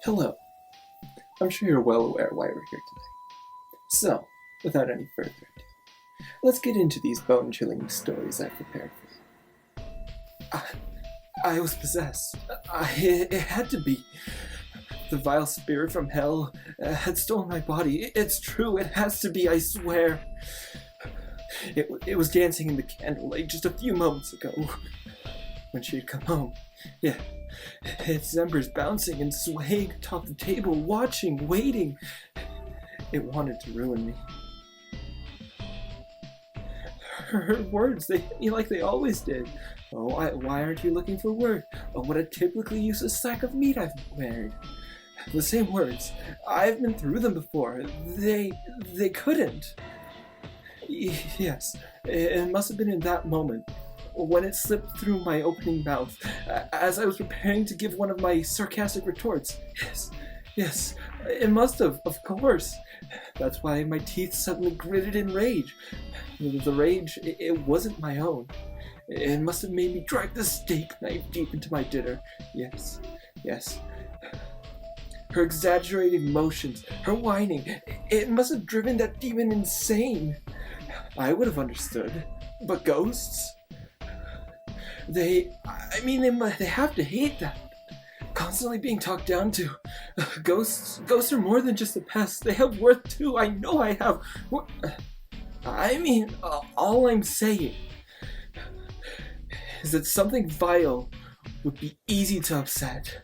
Hello. I'm sure you're well aware why we're here today. So, without any further ado, let's get into these bone-chilling stories I've prepared for you. I was possessed. It had to be. The vile spirit from hell had stolen my body. It's true, it has to be, I swear. It was dancing in the candlelight just a few moments ago, when she had come home. Yeah, its embers bouncing and swaying atop the table, watching, waiting. It wanted to ruin me. Her words, they hit me like they always did. Oh, why aren't you looking for work? Oh, what a typically useless sack of meat I've married. The same words. I've been through them before. They couldn't. Yes, it must have been in that moment, when it slipped through my opening mouth, as I was preparing to give one of my sarcastic retorts. Yes, it must have, of course. That's why my teeth suddenly gritted in rage. The rage, it wasn't my own. It must have made me drive the steak knife deep into my dinner. Yes. Her exaggerated motions, her whining, it must have driven that demon insane. I would have understood. But ghosts? They have to hate that. Constantly being talked down to. Ghosts are more than just a pest. They have worth too. I know I have. All I'm saying is that something vile would be easy to upset.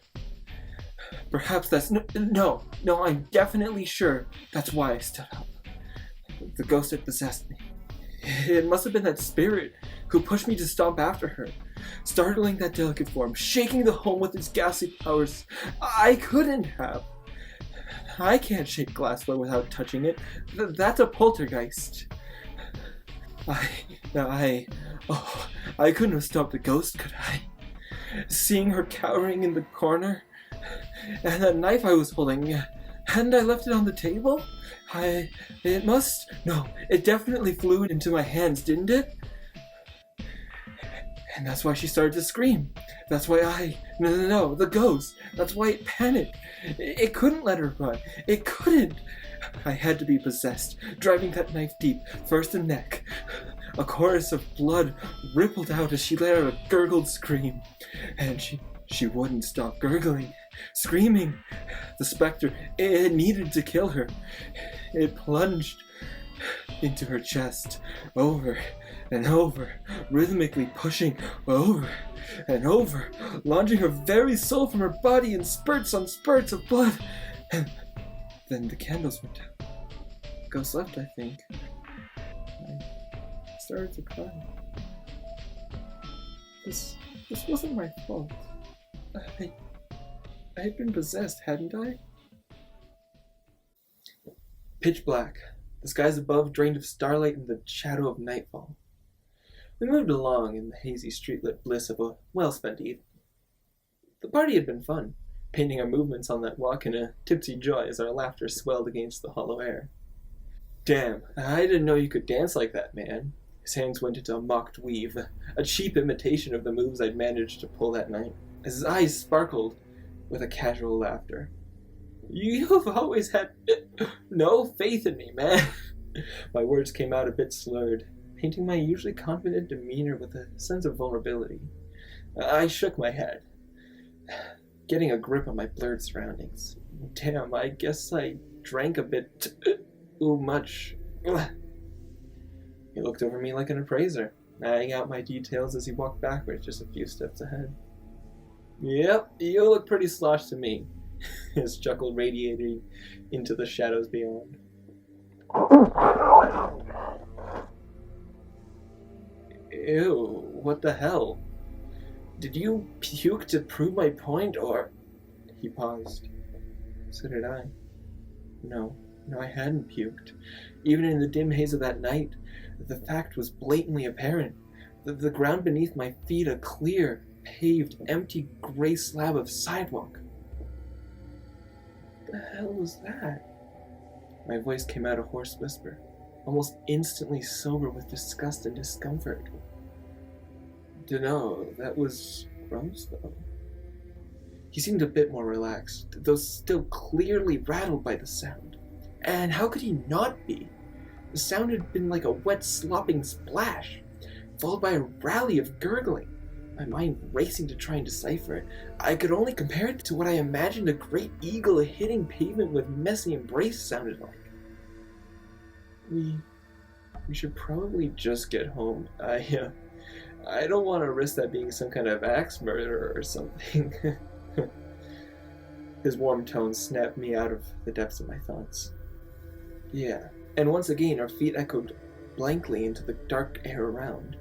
Perhaps that's no, I'm definitely sure that's why I stood up. The ghost had possessed me. It must have been that spirit who pushed me to stomp after her, startling that delicate form, shaking the home with its ghastly powers. I couldn't have. I can't shake glassware without touching it. That's a poltergeist. I couldn't have stopped the ghost, could I? Seeing her cowering in the corner, and that knife I was holding, hadn't I left it on the table? It definitely flew into my hands, didn't it? And that's why she started to scream. That's why the ghost. That's why it panicked. It couldn't let her run. It couldn't. I had to be possessed, driving that knife deep, first the neck. A chorus of blood rippled out as she let out a gurgled scream. And she wouldn't stop gurgling, screaming. The specter, it needed to kill her. It plunged into her chest, over and over, rhythmically pushing over and over, launching her very soul from her body in spurts on spurts of blood. And then the candles went out. Ghost left, I think. I started to cry. This wasn't my fault. I had been possessed, hadn't I? Pitch black. The skies above drained of starlight in the shadow of nightfall. We moved along in the hazy streetlit bliss of a well-spent evening. The party had been fun, painting our movements on that walk in a tipsy joy as our laughter swelled against the hollow air. Damn, I didn't know you could dance like that, man. His hands went into a mocked weave, a cheap imitation of the moves I'd managed to pull that night. His eyes sparkled with a casual laughter. You've always had no faith in me, man. My words came out a bit slurred, painting my usually confident demeanor with a sense of vulnerability. I shook my head, getting a grip on my blurred surroundings. Damn, I guess I drank a bit too much. He looked over me like an appraiser, adding out my details as he walked backwards just a few steps ahead. Yep, you look pretty sloshed to me. His chuckle radiated into the shadows beyond. Ew, what the hell? Did you puke to prove my point, or... He paused. So did I. No, I hadn't puked. Even in the dim haze of that night, the fact was blatantly apparent. The ground beneath my feet, a clear, paved, empty gray slab of sidewalk. What the hell was that? My voice came out a hoarse whisper, almost instantly sober with disgust and discomfort. Dunno, that was gross though. He seemed a bit more relaxed, though still clearly rattled by the sound. And how could he not be? The sound had been like a wet, slopping splash, followed by a rally of gurgling. My mind racing to try and decipher it. I could only compare it to what I imagined a great eagle hitting pavement with messy embrace sounded like. We should probably just get home. I don't want to risk that being some kind of axe murder or something. His warm tone snapped me out of the depths of my thoughts. Yeah, and once again our feet echoed blankly into the dark air around.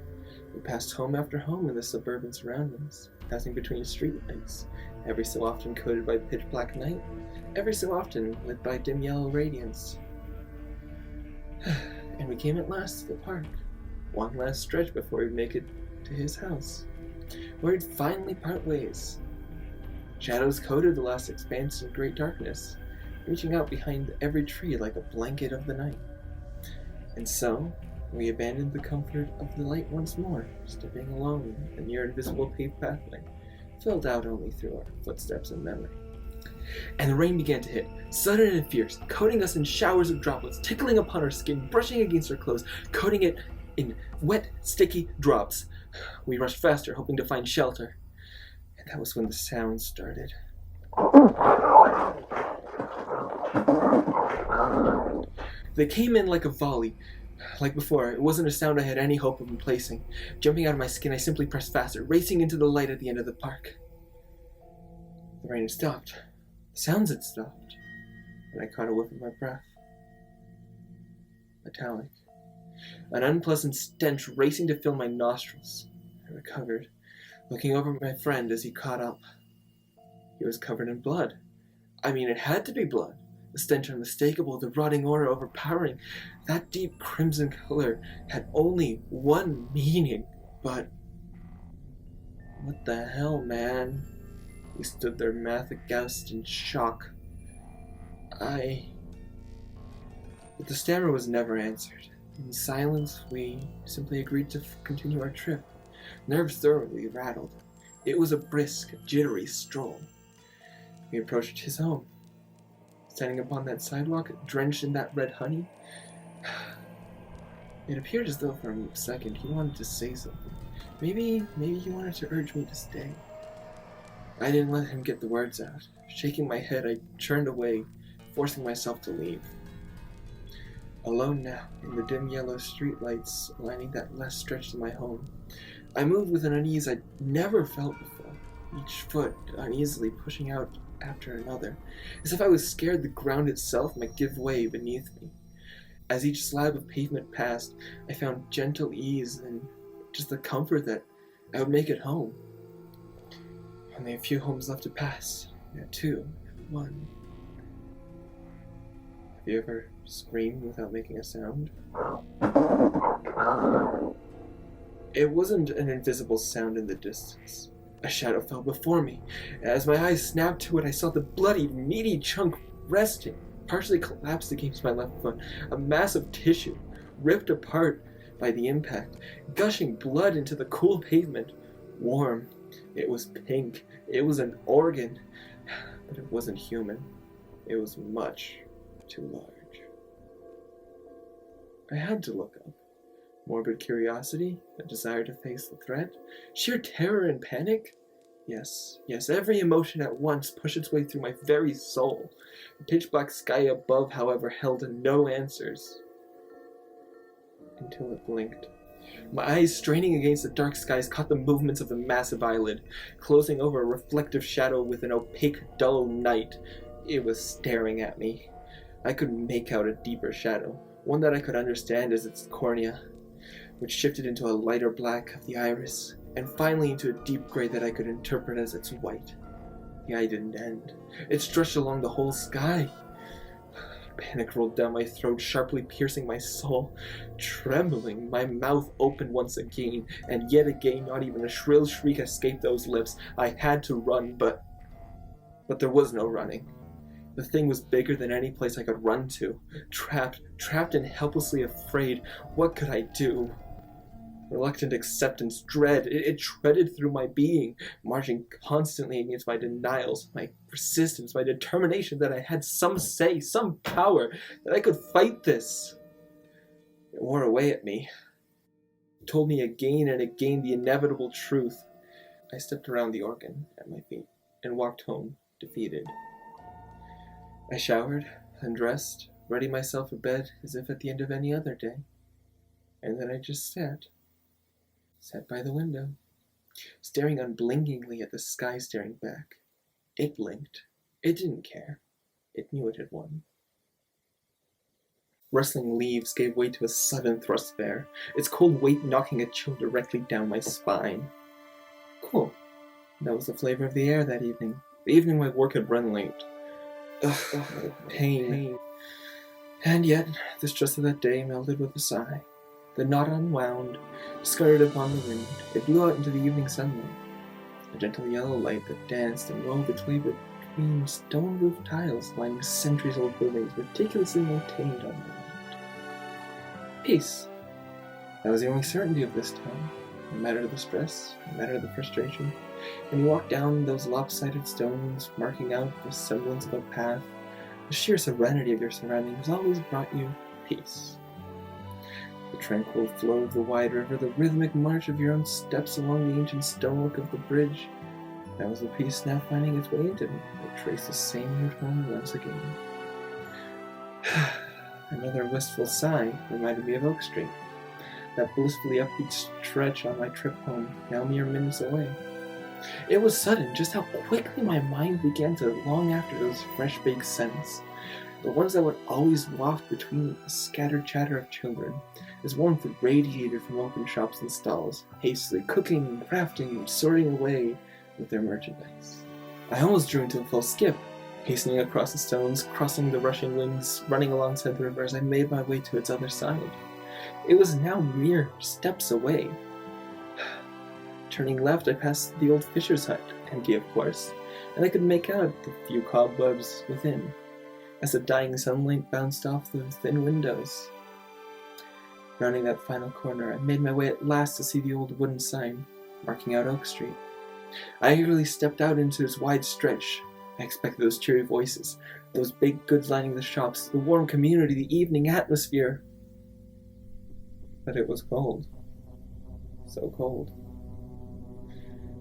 We passed home after home in the suburban surroundings, passing between streetlights, every so often coated by pitch-black night, every so often lit by dim yellow radiance. And we came at last to the park, one last stretch before we'd make it to his house, where we'd finally part ways. Shadows coated the last expanse in great darkness, reaching out behind every tree like a blanket of the night. And so, we abandoned the comfort of the light once more, stepping along the near invisible paved pathway, filled out only through our footsteps and memory. And the rain began to hit, sudden and fierce, coating us in showers of droplets, tickling upon our skin, brushing against our clothes, coating it in wet, sticky drops. We rushed faster, hoping to find shelter. And that was when the sound started. They came in like a volley. Like before, it wasn't a sound I had any hope of replacing. Jumping out of my skin, I simply pressed faster, racing into the light at the end of the park. The rain had stopped. The sounds had stopped. And I caught a whiff of my breath. Metallic. An unpleasant stench racing to fill my nostrils. I recovered, looking over at my friend as he caught up. He was covered in blood. I mean, it had to be blood. The stench unmistakable, the rotting odor overpowering. That deep crimson color had only one meaning, but... What the hell, man? We stood there aghast in shock. But the stammer was never answered. In silence, we simply agreed to continue our trip, nerves thoroughly rattled. It was a brisk, jittery stroll. We approached his home. Standing upon that sidewalk, drenched in that red honey, it appeared as though for a second he wanted to say something. Maybe he wanted to urge me to stay. I didn't let him get the words out. Shaking my head, I turned away, forcing myself to leave. Alone now, in the dim yellow streetlights lining that last stretch to my home, I moved with an unease I'd never felt before, each foot uneasily pushing out after another, as if I was scared the ground itself might give way beneath me. As each slab of pavement passed, I found gentle ease and just the comfort that I would make it home. Only a few homes left to pass. Yeah, 2, 1. Have you ever screamed without making a sound? It wasn't an invisible sound in the distance. A shadow fell before me. As my eyes snapped to it, I saw the bloody, meaty chunk resting, partially collapsed against my left foot, a mass of tissue, ripped apart by the impact, gushing blood into the cool pavement. Warm. It was pink. It was an organ. But it wasn't human. It was much too large. I had to look up. Morbid curiosity, a desire to face the threat, sheer terror and panic. Yes, every emotion at once pushed its way through my very soul. The pitch-black sky above, however, held no answers. Until it blinked. My eyes, straining against the dark skies, caught the movements of the massive eyelid, closing over a reflective shadow with an opaque, dull night. It was staring at me. I could make out a deeper shadow, one that I could understand as its cornea, which shifted into a lighter black of the iris, and finally into a deep gray that I could interpret as its white. The eye didn't end. It stretched along the whole sky. Panic rolled down my throat, sharply piercing my soul. Trembling, my mouth opened once again, and yet again not even a shrill shriek escaped those lips. I had to run, but there was no running. The thing was bigger than any place I could run to. Trapped and helplessly afraid. What could I do? Reluctant acceptance, dread, it shredded through my being, marching constantly against my denials, my persistence, my determination that I had some say, some power, that I could fight this. It wore away at me. It told me again and again the inevitable truth. I stepped around the organ at my feet and walked home, defeated. I showered, undressed, ready myself for bed as if at the end of any other day. And then I just sat by the window, staring unblinkingly at the sky staring back. It blinked. It didn't care. It knew it had won. Rustling leaves gave way to a sudden thrust of air, its cold weight knocking a chill directly down my spine. Cool. That was the flavor of the air that evening. The evening my work had run late. Ugh, pain. And yet, the stress of that day melted with a sigh. The knot unwound, scattered upon the wind. It blew out into the evening sunlight. A gentle yellow light that danced and wove its way between stone-roof tiles lining centuries-old buildings meticulously maintained on land. Peace. That was the only certainty of this town. No matter the stress, no matter the frustration. When you walked down those lopsided stones, marking out the semblance of a path, the sheer serenity of your surroundings always brought you peace. The tranquil flow of the wide river, the rhythmic march of your own steps along the ancient stonework of the bridge. That was the peace now finding its way into me, that traced the same route home once again. Another wistful sigh reminded me of Oak Street, that blissfully upbeat stretch on my trip home, now mere minutes away. It was sudden just how quickly my mind began to long after those fresh-baked scents, the ones that would always waft between the scattered chatter of children, as warmth radiated from open shops and stalls, hastily cooking, crafting, sorting away with their merchandise. I almost drew into a full skip, hastening across the stones, crossing the rushing winds, running alongside the river as I made my way to its other side. It was now mere steps away. Turning left, I passed the old fisher's hut, empty of course, and I could make out the few cobwebs within, as the dying sunlight bounced off the thin windows. Rounding that final corner, I made my way at last to see the old wooden sign, marking out Oak Street. I eagerly stepped out into its wide stretch. I expected those cheery voices, those baked goods lining the shops, the warm community, the evening atmosphere. But it was cold. So cold.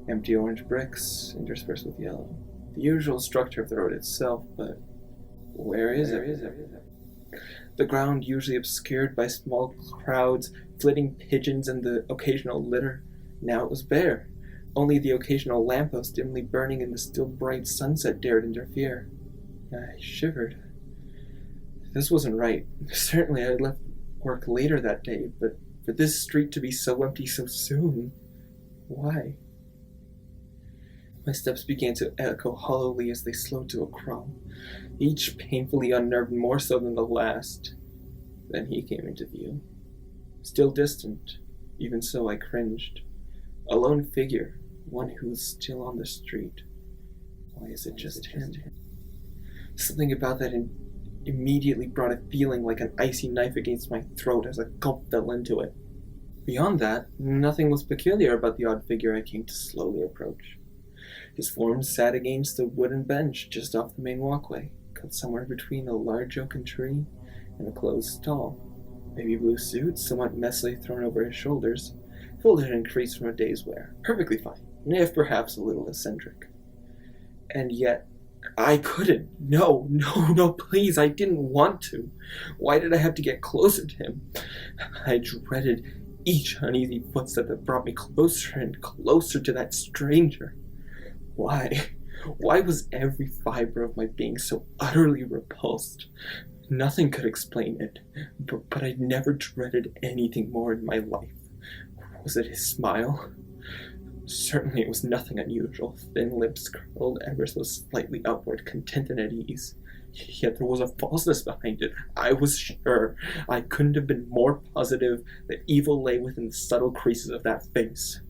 Empty orange bricks, interspersed with yellow. The usual structure of the road itself, but where is it? The ground, usually obscured by small crowds, flitting pigeons, and the occasional litter, now it was bare. Only the occasional lamppost dimly burning in the still bright sunset dared interfere. I shivered. This wasn't right. Certainly I had left work later that day, but for this street to be so empty so soon, why? My steps began to echo hollowly as they slowed to a crawl, each painfully unnerved more so than the last. Then he came into view. Still distant, even so I cringed. A lone figure, one who was still on the street. Why is it just him? Something about that immediately brought a feeling like an icy knife against my throat as a gulp fell into it. Beyond that, nothing was peculiar about the odd figure I came to slowly approach. His form sat against a wooden bench just off the main walkway, cut somewhere between a large oaken tree and a closed stall. Baby blue suit, somewhat messily thrown over his shoulders, folded and creased from a day's wear. Perfectly fine, if perhaps a little eccentric. And yet, I couldn't. No, please, I didn't want to. Why did I have to get closer to him? I dreaded each uneasy footstep that brought me closer and closer to that stranger. Why? Why was every fiber of my being so utterly repulsed? Nothing could explain it, but I'd never dreaded anything more in my life. Was it his smile? Certainly it was nothing unusual. Thin lips curled ever so slightly upward, content and at ease. Yet there was a falseness behind it. I was sure. I couldn't have been more positive that evil lay within the subtle creases of that face.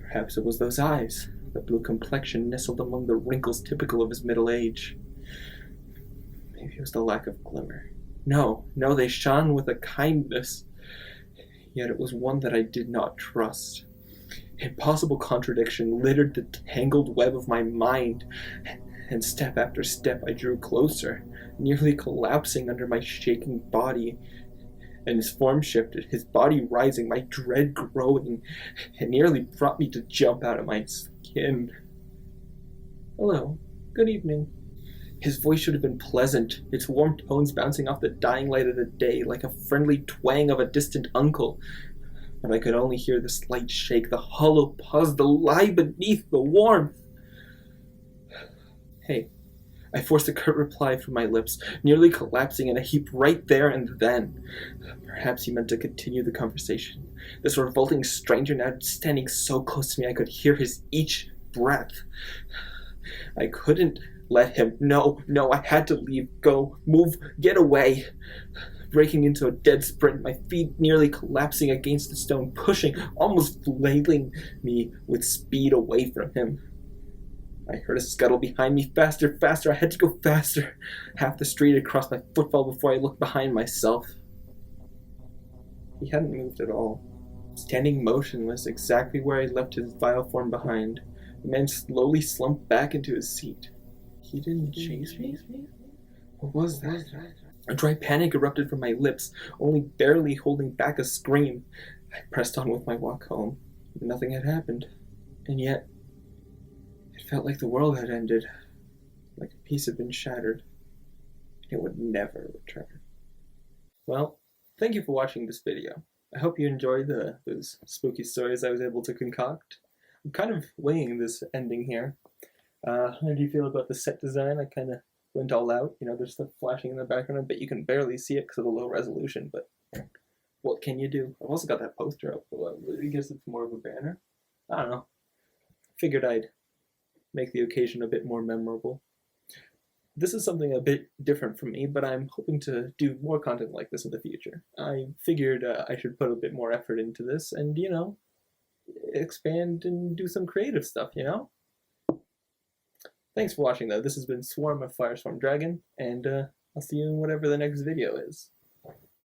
Perhaps it was those eyes. The blue complexion nestled among the wrinkles typical of his middle age. Maybe it was the lack of glimmer. No, they shone with a kindness. yet it was one that I did not trust. Impossible contradiction littered the tangled web of my mind, and step after step I drew closer, nearly collapsing under my shaking body. And his form shifted, his body rising, my dread growing. It nearly brought me to jump out of my skin. Hello, good evening. His voice should have been pleasant, its warm tones bouncing off the dying light of the day like a friendly twang of a distant uncle. But I could only hear the slight shake, the hollow pause, the lie beneath the warmth. Hey, I forced a curt reply from my lips, nearly collapsing in a heap right there and then. Perhaps he meant to continue the conversation. This revolting stranger now standing so close to me I could hear his each breath. I couldn't let him. No, I had to leave, go, move, get away. Breaking into a dead sprint, my feet nearly collapsing against the stone, pushing, almost flailing me with speed away from him. I heard a scuttle behind me. Faster, faster. I had to go faster. Half the street across my footfall before I looked behind myself. He hadn't moved at all. Standing motionless exactly where I left his vile form behind, the man slowly slumped back into his seat. He didn't chase me? What was that? A dry panic erupted from my lips, only barely holding back a scream. I pressed on with my walk home. Nothing had happened. And yet, it felt like the world had ended, like a piece had been shattered. It would never return. Well, thank you for watching this video. I hope you enjoyed those spooky stories I was able to concoct. I'm kind of weighing this ending here. How do you feel about the set design? I kind of went all out. You know, there's stuff flashing in the background, but you can barely see it because of the low resolution, but what can you do? I've also got that poster up, but I guess it's more of a banner. I don't know. Figured I'd make the occasion a bit more memorable. This is something a bit different from me, but I'm hoping to do more content like this in the future. I figured I should put a bit more effort into this and, you know, expand and do some creative stuff, you know? Thanks for watching, though. This has been Swarm of Firestorm Dragon, and I'll see you in whatever the next video is.